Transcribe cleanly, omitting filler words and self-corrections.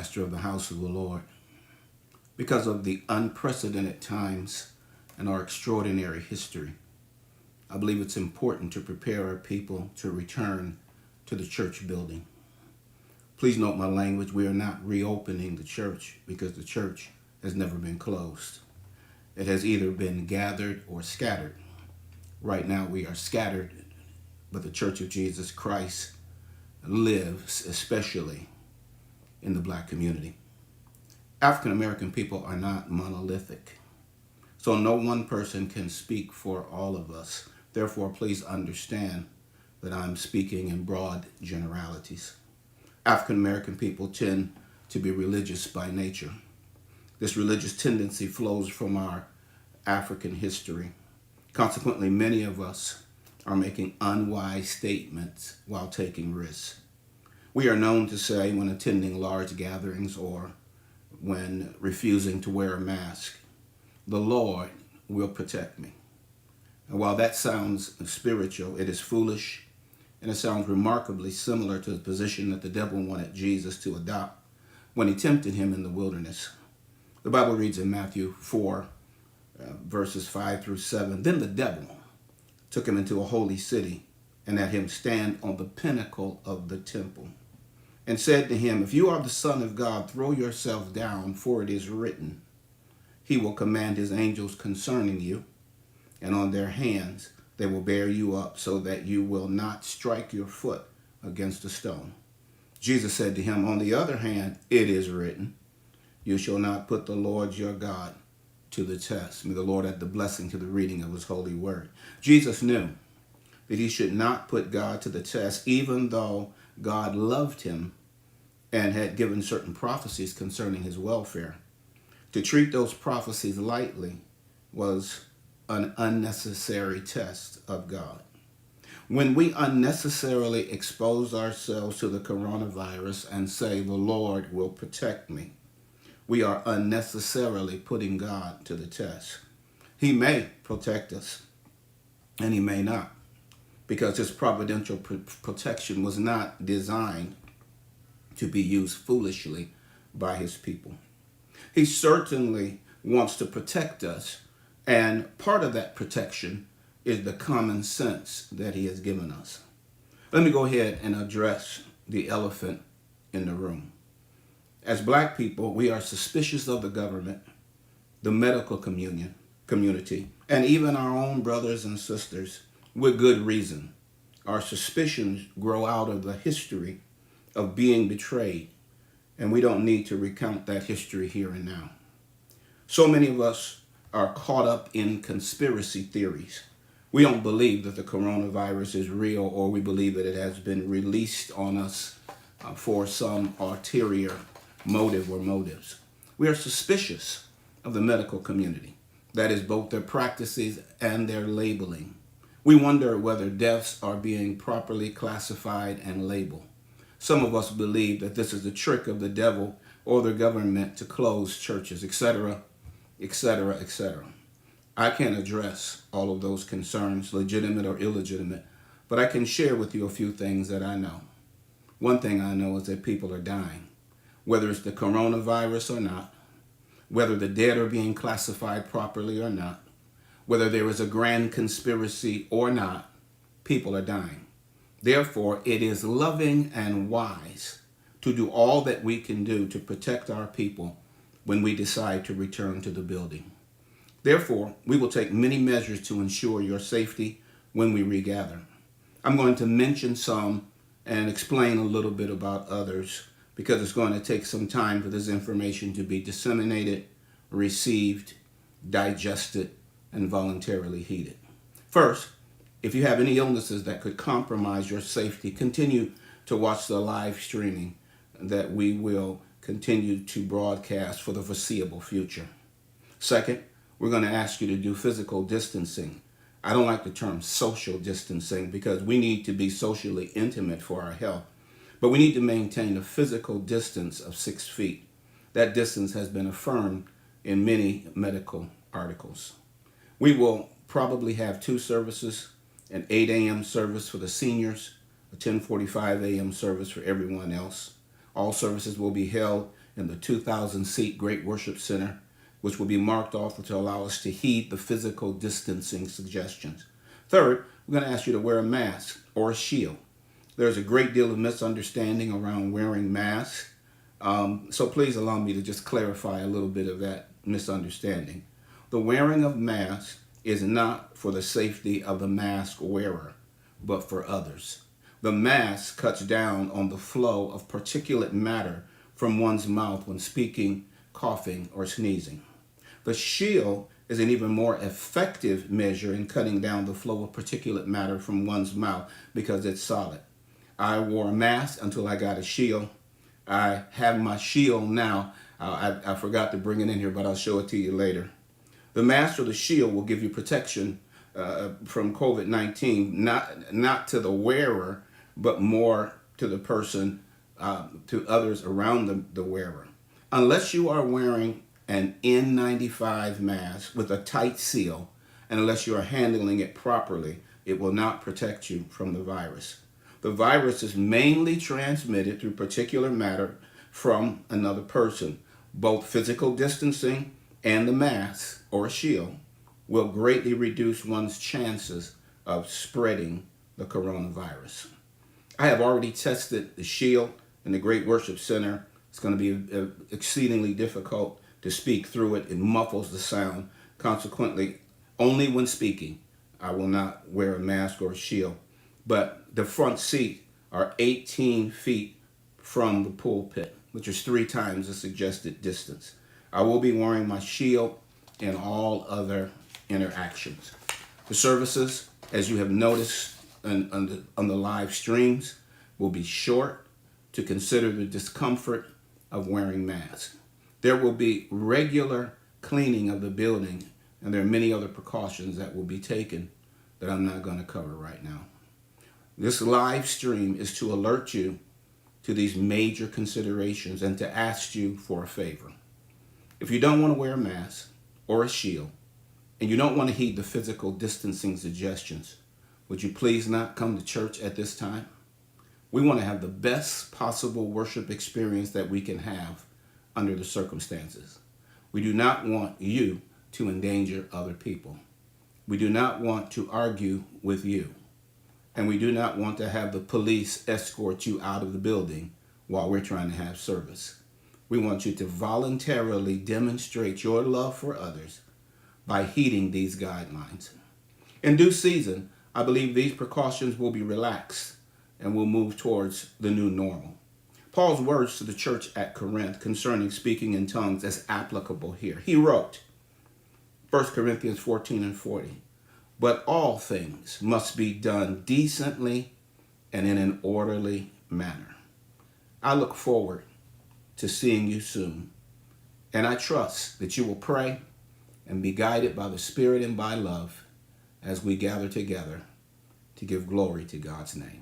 pastor of the house of the Lord. Because of the unprecedented times and our extraordinary history, I believe it's important to prepare our people to return to the church building. Please note my language. We are not reopening the church because the church has never been closed. It has either been gathered or scattered. Right now we are scattered, but the Church of Jesus Christ lives, especially in the black community. African American people are not monolithic, so no one person can speak for all of us. Therefore, please understand that I'm speaking in broad generalities. African American people tend to be religious by nature. This religious tendency flows from our African history. Consequently, many of us are making unwise statements while taking risks. We are known to say when attending large gatherings or when refusing to wear a mask, "The Lord will protect me." And while that sounds spiritual, it is foolish, and it sounds remarkably similar to the position that the devil wanted Jesus to adopt when he tempted him in the wilderness. The Bible reads in Matthew 4, verses 5 through 7, "Then the devil took him into a holy city and had him stand on the pinnacle of the temple and said to him, 'If you are the Son of God, throw yourself down, for it is written, He will command His angels concerning you, and on their hands they will bear you up so that you will not strike your foot against a stone.' Jesus said to him, 'On the other hand, it is written, You shall not put the Lord your God to the test.'" May the Lord add the blessing to the reading of His holy word. Jesus knew that he should not put God to the test, even though God loved him and had given certain prophecies concerning his welfare. To treat those prophecies lightly was an unnecessary test of God. When we unnecessarily expose ourselves to the coronavirus and say, "The Lord will protect me," we are unnecessarily putting God to the test. He may protect us, and he may not, because his providential protection was not designed to be used foolishly by his people. He certainly wants to protect us, and part of that protection is the common sense that he has given us. Let me go ahead and address the elephant in the room. As black people, we are suspicious of the government, the medical community, and even our own brothers and sisters with good reason. Our suspicions grow out of the history of being betrayed, and we don't need to recount that history here and now. So many of us are caught up in conspiracy theories. We don't believe that the coronavirus is real, or we believe that it has been released on us for some ulterior motive or motives. We are suspicious of the medical community. That is both their practices and their labeling. We wonder whether deaths are being properly classified and labeled. Some of us believe that this is a trick of the devil or the government to close churches, etc., etc., etc. I can't address all of those concerns, legitimate or illegitimate, but I can share with you a few things that I know. One thing I know is that people are dying, whether it's the coronavirus or not, whether the dead are being classified properly or not, whether there is a grand conspiracy or not, people are dying. Therefore, it is loving and wise to do all that we can do to protect our people when we decide to return to the building. Therefore, we will take many measures to ensure your safety when we regather. I'm going to mention some and explain a little bit about others, because it's going to take some time for this information to be disseminated, received, digested, and voluntarily heeded. First, if you have any illnesses that could compromise your safety, continue to watch the live streaming that we will continue to broadcast for the foreseeable future. Second, we're going to ask you to do physical distancing. I don't like the term social distancing because we need to be socially intimate for our health, but we need to maintain a physical distance of 6 feet. That distance has been affirmed in many medical articles. We will probably have 2 services, an 8 a.m. service for the seniors, a 10:45 a.m. service for everyone else. All services will be held in the 2,000-seat Great Worship Center, which will be marked off to allow us to heed the physical distancing suggestions. Third, we're going to ask you to wear a mask or a shield. There's a great deal of misunderstanding around wearing masks. So please allow me to just clarify a little bit of that misunderstanding. The wearing of masks is not for the safety of the mask wearer, but for others. The mask cuts down on the flow of particulate matter from one's mouth when speaking, coughing, or sneezing. The shield is an even more effective measure in cutting down the flow of particulate matter from one's mouth because it's solid. I wore a mask until I got a shield. I have my shield now. I forgot to bring it in here, but I'll show it to you later. The mask or the shield will give you protection from COVID-19, not to the wearer, but more to the person, to others around the wearer. Unless you are wearing an N95 mask with a tight seal, and unless you are handling it properly, it will not protect you from the virus. The virus is mainly transmitted through particulate matter from another person. Both physical distancing and the mask or shield will greatly reduce one's chances of spreading the coronavirus. I have already tested the shield in the Great Worship Center. It's going to be exceedingly difficult to speak through it. It muffles the sound. Consequently, only when speaking, I will not wear a mask or a shield. But the front seat are 18 feet from the pulpit, which is 3 times the suggested distance. I will be wearing my shield in all other interactions. The services, as you have noticed on the live streams, will be short to consider the discomfort of wearing masks. There will be regular cleaning of the building, and there are many other precautions that will be taken that I'm not going to cover right now. This live stream is to alert you to these major considerations and to ask you for a favor. If you don't want to wear a mask or a shield, and you don't want to heed the physical distancing suggestions, would you please not come to church at this time? We want to have the best possible worship experience that we can have under the circumstances. We do not want you to endanger other people. We do not want to argue with you. And we do not want to have the police escort you out of the building while we're trying to have service. We want you to voluntarily demonstrate your love for others by heeding these guidelines. In due season, I believe these precautions will be relaxed and we'll move towards the new normal. Paul's words to the church at Corinth concerning speaking in tongues is applicable here. He wrote, 1 Corinthians 14:40, but all things must be done decently and in an orderly manner. I look forward to seeing you soon, and I trust that you will pray and be guided by the Spirit and by love as we gather together to give glory to God's name.